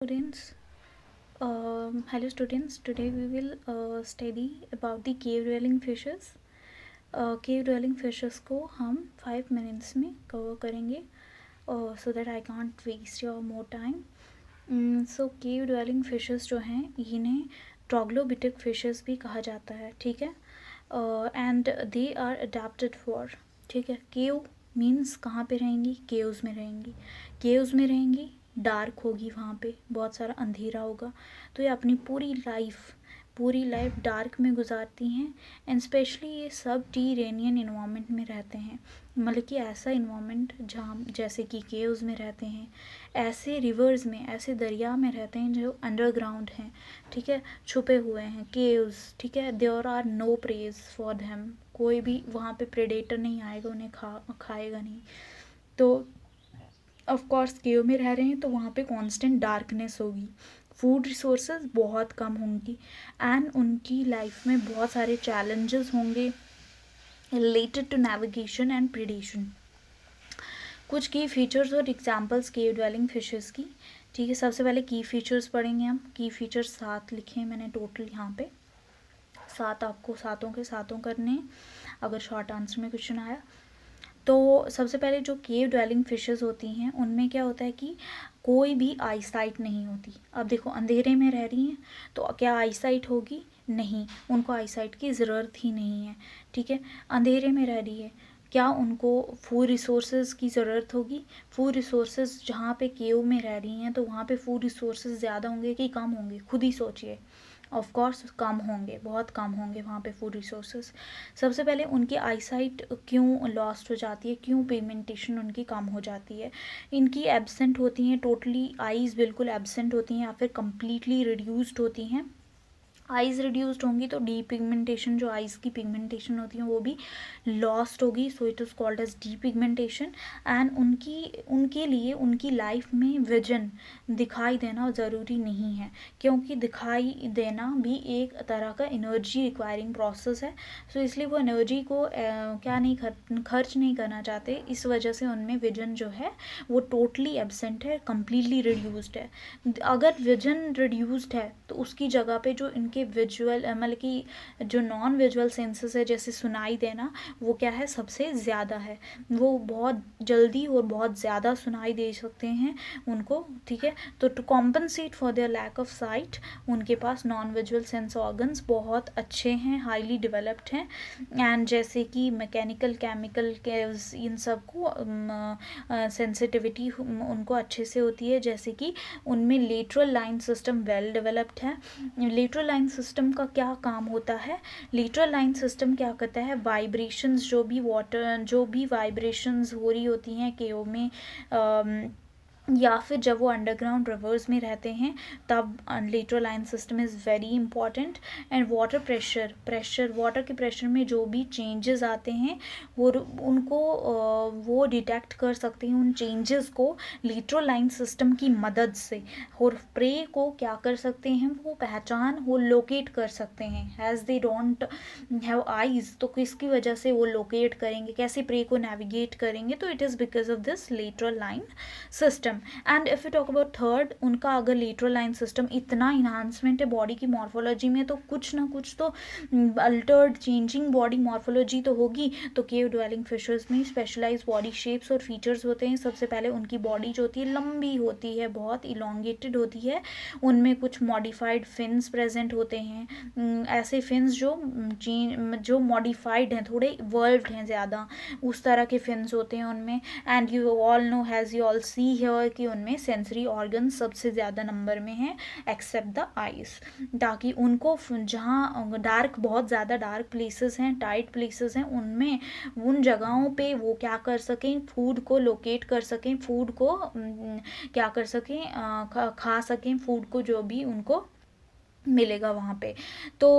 Students, hello students. Today we will study about the cave dwelling fishes. Cave dwelling fishes को हम 5 minutes में cover करेंगे, so that I can't waste your more time. So cave dwelling fishes जो हैं इन्हें ट्रॉग्लोबिटिक fishes भी कहा जाता है, ठीक है. And they are adapted for, ठीक है. केव मीन्स कहाँ पे रहेंगी? केव्स में रहेंगी. केव्स में रहेंगी, डार्क होगी, वहाँ पे बहुत सारा अंधेरा होगा, तो ये अपनी पूरी लाइफ डार्क में गुजारती हैं. एंड स्पेशली ये सब टीरेनियन इन्वामेंट में रहते हैं, मतलब कि ऐसा इन्वामेंट जहाँ जैसे कि केव्स में रहते हैं, ऐसे रिवर्स में, ऐसे दरिया में रहते हैं जो अंडरग्राउंड हैं, ठीक है, छुपे हुए हैं, केव्स, ठीक है. There are no preys for them, कोई भी वहाँ पे प्रेडेटर नहीं आएगा, उन्हें खाएगा नहीं. तो ऑफ कोर्स केव में रह रहे हैं तो वहाँ पे कांस्टेंट डार्कनेस होगी, फूड रिसोर्सेज बहुत कम होंगी, एंड उनकी लाइफ में बहुत सारे चैलेंजेस होंगे related to navigation and predation. कुछ की फीचर्स और एग्जांपल्स केव ड्वेलिंग फिशेस की, ठीक है. सबसे पहले की फीचर्स पढ़ेंगे हम. की फीचर्स 7 लिखे हैं मैंने टोटल यहाँ पे, 7 आपको सातों के सातों करने हैं अगर शॉर्ट आंसर में क्वेश्चन आया. तो सबसे पहले जो केव ड्वेलिंग फिशेस होती हैं उनमें क्या होता है कि कोई भी आईसाइट नहीं होती. अब देखो अंधेरे में रह रही हैं तो क्या आईसाइट होगी? नहीं, उनको आईसाइट की ज़रूरत ही नहीं है, ठीक है. अंधेरे में रह रही है, क्या उनको फूड रिसोर्सेज की ज़रूरत होगी? फूड रिसोर्सेज जहाँ पे केव में रह रही हैं तो वहाँ पे फूड रिसोर्सेज ज़्यादा होंगे कि कम होंगे? खुद ही सोचिए. ऑफ कोर्स कम होंगे, बहुत कम होंगे वहाँ पे फूड रिसोर्सेज. सबसे पहले उनकी आईसाइट क्यों लॉस्ट हो जाती है, क्यों पिगमेंटेशन उनकी कम हो जाती है? इनकी एब्सेंट होती हैं, टोटली आईज बिल्कुल एब्सेंट होती हैं या फिर कम्प्लीटली रिड्यूस्ड होती हैं. आइज़ रिड्यूस्ड होंगी तो डी पिगमेंटेशन, जो आइज़ की पिगमेंटेशन होती है वो भी लॉस्ट होगी, so it is called as depigmentation. And उनके लिए उनकी लाइफ में विजन, दिखाई देना ज़रूरी नहीं है, क्योंकि दिखाई देना भी एक तरह का एनर्जी रिक्वायरिंग प्रोसेस है. सो इसलिए वो एनर्जी को क्या नहीं खर्च नहीं करना चाहते, इस वजह से उनमें विजन जो है वो टोटली एब्सेंट है, कम्प्लीटली रिड्यूस्ड है. अगर विजन रिड्यूस्ड है तो उसकी जगह पे जो इनके विजुअल मतलब कि जो नॉन विजुअल सेंसेस है, जैसे सुनाई देना, वो क्या है? सबसे ज़्यादा है. वो बहुत जल्दी और बहुत ज़्यादा सुनाई दे सकते हैं उनको, ठीक है. तो to compensate for their lack of sight उनके पास नॉन विजुअल सेंस ऑर्गन्स बहुत अच्छे हैं, हाईली डेवलप्ड हैं. एंड जैसे कि मैकेनिकल, केमिकल के इन सब को सेंसिटिविटी उनको अच्छे से होती है. जैसे कि उनमें lateral line system well developed है. लेटरल लाइन सिस्टम का क्या काम होता है? लेटरल लाइन सिस्टम क्या करता है? वाइब्रेशंस, जो भी वाइब्रेशंस हो रही होती हैं केओ में, या फिर जब वो अंडरग्राउंड रिवर्स में रहते हैं, तब lateral line system is very important. And water water के प्रेशर में जो भी चेंजेस आते हैं वो उनको वो डिटेक्ट कर सकते हैं, उन चेंजेस को लेटरल लाइन सिस्टम की मदद से. और प्रे को क्या कर सकते हैं? वो लोकेट कर सकते हैं. As they don't have eyes, तो किसकी वजह से वो लोकेट करेंगे, कैसे प्रे को नेविगेट करेंगे? तो it is because of this lateral line system. And if you talk about third, उनका अगर लेटरल लाइन सिस्टम इतना इन्हांसमेंट है बॉडी की मॉर्फोलॉजी में, तो कुछ ना कुछ तो अल्टर्ड चेंजिंग बॉडी मॉर्फोलॉजी तो होगी. तो केव ड्वेलिंग फिशर्स में स्पेशलाइज बॉडी शेप्स और फीचर्स होते हैं. सबसे पहले उनकी बॉडी जो होती है लंबी होती है, बहुत इलोंगेटेड होती है. उनमें कुछ मॉडिफाइड फिन्स प्रेजेंट होते हैं, ऐसे फिन्स जो मॉडिफाइड हैं, थोड़े इवॉल्व्ड हैं ज़्यादा, उस तरह के फिन्स होते हैं उनमें. And you all know, has you all see here, कि उनमें सेंसरी ऑर्गन सबसे ज़्यादा नंबर में हैं एक्सेप्ट द आइज, ताकि उनको जहाँ बहुत ज़्यादा डार्क प्लेसेस हैं, टाइट प्लेसेस हैं, उनमें उन जगहों पे वो क्या कर सकें? फूड को लोकेट कर सकें, फूड को क्या कर सकें? खा सकें फूड को, जो भी उनको मिलेगा वहाँ पे। तो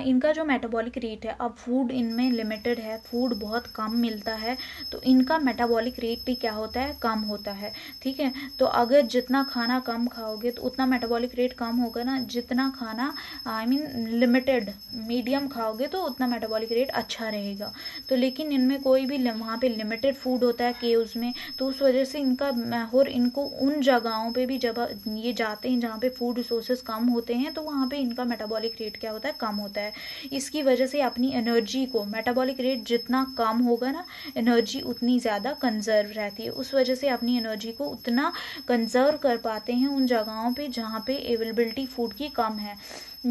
इनका जो मेटाबॉलिक रेट है, अब फूड इनमें लिमिटेड है, फूड बहुत कम मिलता है, तो इनका मेटाबॉलिक रेट भी क्या होता है, कम होता है। ठीक है, तो अगर जितना खाना कम खाओगे तो उतना मेटाबॉलिक रेट कम होगा ना, जितना खाना आई मीन लिमिटेड मीडियम खाओगे तो उतना मेटाबॉलिक रेट अच्छा रहेगा। तो लेकिन इनमें कोई भी वहाँ पे लिमिटेड फूड होता है केव्स में, तो उस वजह से इनका और इनको उन जगहों पे भी जब ये जाते हैं जहाँ पे फूड रिसोर्सेज कम होते हैं, तो वहाँ पे इनका मेटाबॉलिक रेट क्या होता है, कम होता है। इसकी वजह से अपनी एनर्जी को, मेटाबॉलिक रेट जितना कम होगा ना, एनर्जी उतनी ज़्यादा कंजर्व रहती है, उस वजह से अपनी एनर्जी को उतना कंजर्व कर पाते हैं उन जगहों पे जहाँ पे अवेलेबिलिटी फूड की कम है।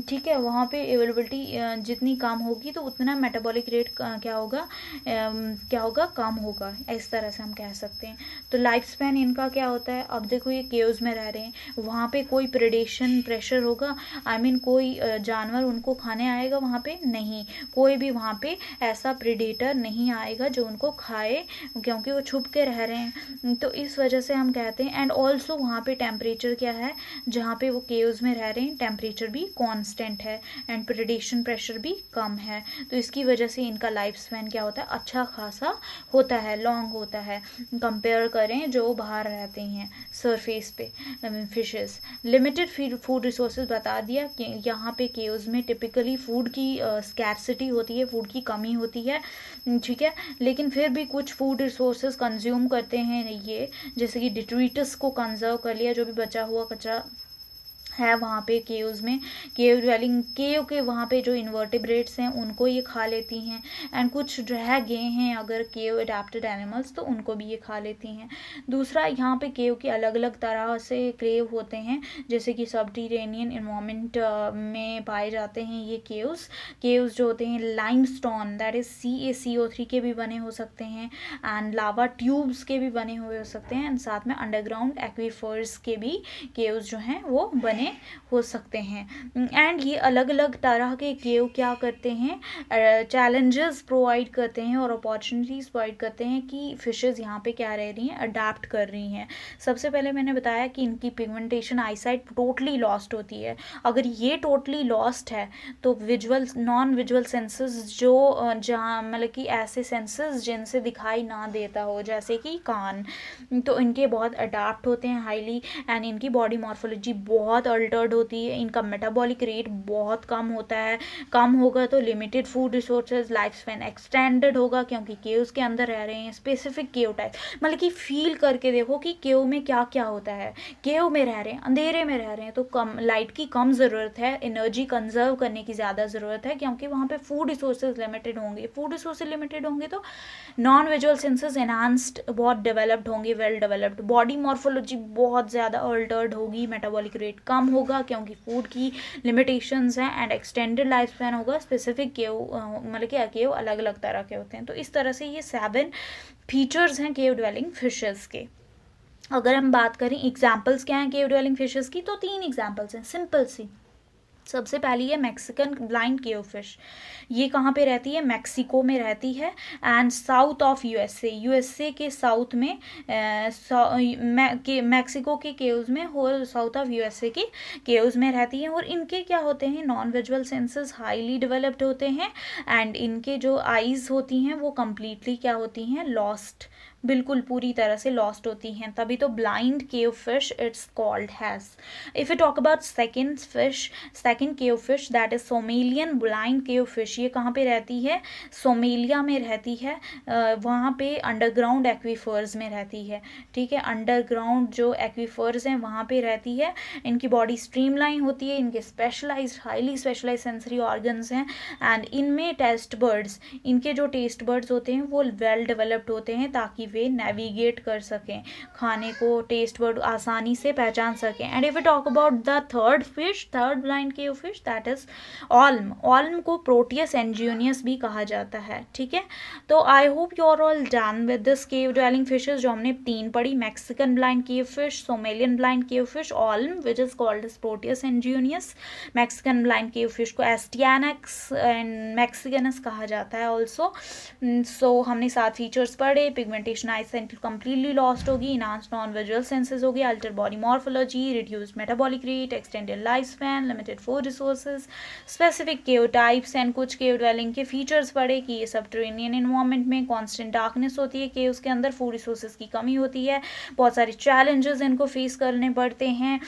ठीक है, वहाँ पे अवेलेबिलिटी जितनी कम होगी तो उतना मेटाबॉलिक रेट क्या होगा, कम होगा, इस तरह से हम कह सकते हैं। तो लाइफ स्पैन इनका क्या होता है, अब देखो ये केव्स में रह रहे हैं, वहाँ पे कोई प्रेडेशन प्रेशर होगा, आई मीन कोई जानवर उनको खाने आएगा वहाँ पे, नहीं, कोई भी वहाँ पे ऐसा प्रेडेटर नहीं आएगा जो उनको खाए, क्योंकि वो छुप के रह रहे हैं। तो इस वजह से हम कहते हैं, एंड ऑल्सो वहाँ पे टेम्परेचर क्या है, जहाँ पे वो केव्स में रह रहे हैं टेम्परेचर भी कांस्टेंट है, एंड प्रेडेशन प्रेशर भी कम है। तो इसकी वजह से इनका लाइफ स्पैन क्या होता है, अच्छा खासा होता है, लॉन्ग होता है, कंपेयर करें जो बाहर रहते हैं सरफेस पे फिशेस। लिमिटेड फूड रिसोर्सेज बता दिया कि यहाँ पे केव्स में टिपिकली फूड की स्कैर्सिटी होती है, फूड की कमी होती है। ठीक है, लेकिन फिर भी कुछ फूड रिसोर्सेज कंज्यूम करते हैं ये, जैसे कि डिट्रीटस को कंजर्व कर लिया, जो भी बचा हुआ कचरा है वहाँ पे केव्स में, केव ड्वेलिंग केव के वहाँ पे जो इन्वर्टिब्रेट्स हैं उनको ये खा लेती हैं, एंड कुछ रह गए हैं अगर केव अडेप्टेड एनिमल्स, तो उनको भी ये खा लेती हैं। दूसरा, यहाँ पे केव के अलग अलग तरह से केव होते हैं, जैसे कि सबटेरेनियन इन्वायरमेंट में पाए जाते हैं ये केव्स जो होते हैं लाइमस्टोन, दैट इज CaCO3 के भी बने हो सकते हैं, एंड लावा ट्यूब्स के भी बने हुए हो सकते हैं, एंड साथ में अंडरग्राउंड एक्वीफर्स के भी केव्स जो हैं वो बने हो सकते हैं। एंड ये अलग अलग तरह के केव क्या करते हैं, चैलेंजेस प्रोवाइड करते हैं और अपॉर्चुनिटीज़ प्रोवाइड करते हैं कि फिशेज़ यहाँ पे क्या रह रही हैं, अडाप्ट कर रही हैं। सबसे पहले मैंने बताया कि इनकी पिगमेंटेशन आईसाइट टोटली लॉस्ट होती है। अगर ये टोटली लॉस्ट है तो विजुअल नॉन विजुअल सेंसेस जो जहाँ मतलब कि ऐसे सेंसेस जिनसे दिखाई ना देता हो, जैसे कि कान, तो इनके बहुत अडाप्ट होते हैं हाईली, एंड इनकी बॉडी मॉर्फोलॉजी बहुत अल्टर्ड होती है, इनका मेटाबॉलिक रेट बहुत कम होता है। कम होगा तो limited food resources, life span extended होगा, क्योंकि केव्स के अंदर रह रहे हैं, स्पेसिफिक केव टाइप, मतलब कि फील करके देखो कि केव में क्या क्या होता है। केव में रह रहे हैं, अंधेरे में रह रहे हैं, तो कम लाइट की कम ज़रूरत है, एनर्जी कंजर्व करने की ज़्यादा ज़रूरत है, क्योंकि वहाँ पे फूड रिसोर्सेज लिमिटेड होंगे। फूड रिसोर्सेज लिमिटेड होंगे तो नॉन विजुअल सेंसेस एनहांस्ड, बहुत डेवलप्ड होंगे, वेल डेवलप्ड। बॉडी मॉर्फोलॉजी बहुत ज़्यादा अल्टर्ड होगी, मेटाबॉलिक रेट कम होगा क्योंकि फूड की लिमिटेशंस हैं, एंड एक्सटेंडेड लाइफ स्पैन होगा। स्पेसिफिक केव मतलब कि केव अलग अलग तरह के होते हैं। तो इस तरह से ये 7 फीचर्स हैं केव ड्वेलिंग फिशेस के। अगर हम बात करें एग्जाम्पल्स क्या हैं केव ड्वेलिंग फिशेस की, तो 3 एग्जाम्पल्स हैं, सिंपल सी। सबसे पहली है मैक्सिकन ब्लाइंड केव फिश। ये कहाँ पे रहती है, मैक्सिको में रहती है, एंड साउथ ऑफ यूएसए के साउथ में, मैक्सिको के केव्स में और साउथ ऑफ यूएसए के केव्स में रहती है। और इनके क्या होते हैं, non visual senses highly developed होते हैं, एंड इनके जो आईज होती हैं वो कम्प्लीटली क्या होती हैं, लॉस्ट, बिल्कुल पूरी तरह से लॉस्ट होती हैं, तभी तो blind cave fish it's called has. If you talk about second cave fish, that is Somalian blind cave fish. ये कहाँ पे रहती है, सोमेलिया में रहती है, वहाँ पे अंडरग्राउंड एक्वीफर्स में रहती है। ठीक है, अंडरग्राउंड जो एक्वीफर्स हैं वहाँ पे रहती है। इनकी बॉडी स्ट्रीमलाइन होती है, इनके specialised highly specialised sensory organs हैं, एंड इनमें टेस्ट बर्ड्स, इनके जो टेस्ट बर्ड्स होते हैं वो वेल डेवलप्ड होते हैं, ताकि वे नेविगेट कर सकें, खाने को टेस्ट बर्ड आसानी से पहचान सकें। And if you talk about the third blind cave fish, that is olm को प्रोटियस एंजियोनियस भी कहा जाता है। ठीक है, तो I hope you are all done with this cave dwelling fishes, जो हमने 3 पढ़ी, Mexican blind cave fish, Somalian blind cave fish, olm which is called as Proteus anguinus. Mexican blind cave fish को एस्टियानक्स एंड मैक्सिकनस कहा जाता है also. सो हमने 7 features पढ़े, pigmentation vision I sense completely lost होगी, इनहांस नॉन विजुअल सेंसेस होगी, alter body morphology, reduced metabolic rate, extended life span, limited food resources, specific cave types and कुछ केव dwelling के features पढ़े कि ये सबटेरेनियन इन्वायरमेंट में constant darkness होती है, केव्स के अंदर फूड रिसोर्सेज की कमी होती है, बहुत सारे चैलेंजेस इनको फेस करने पड़ते हैं,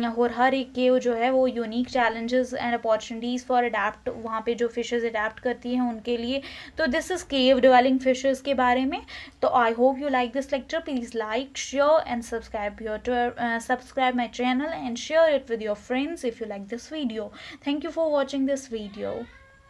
और हर एक केव जो है वो unique challenges and opportunities for adapt, वहाँ पे जो फिशेज अडेप्ट करती हैं उनके लिए। तो this is cave dwelling fishes के बारे में। तो I hope you like this lecture. Please like, share and subscribe my channel and share it with your friends if you like this video. Thank you for watching this video.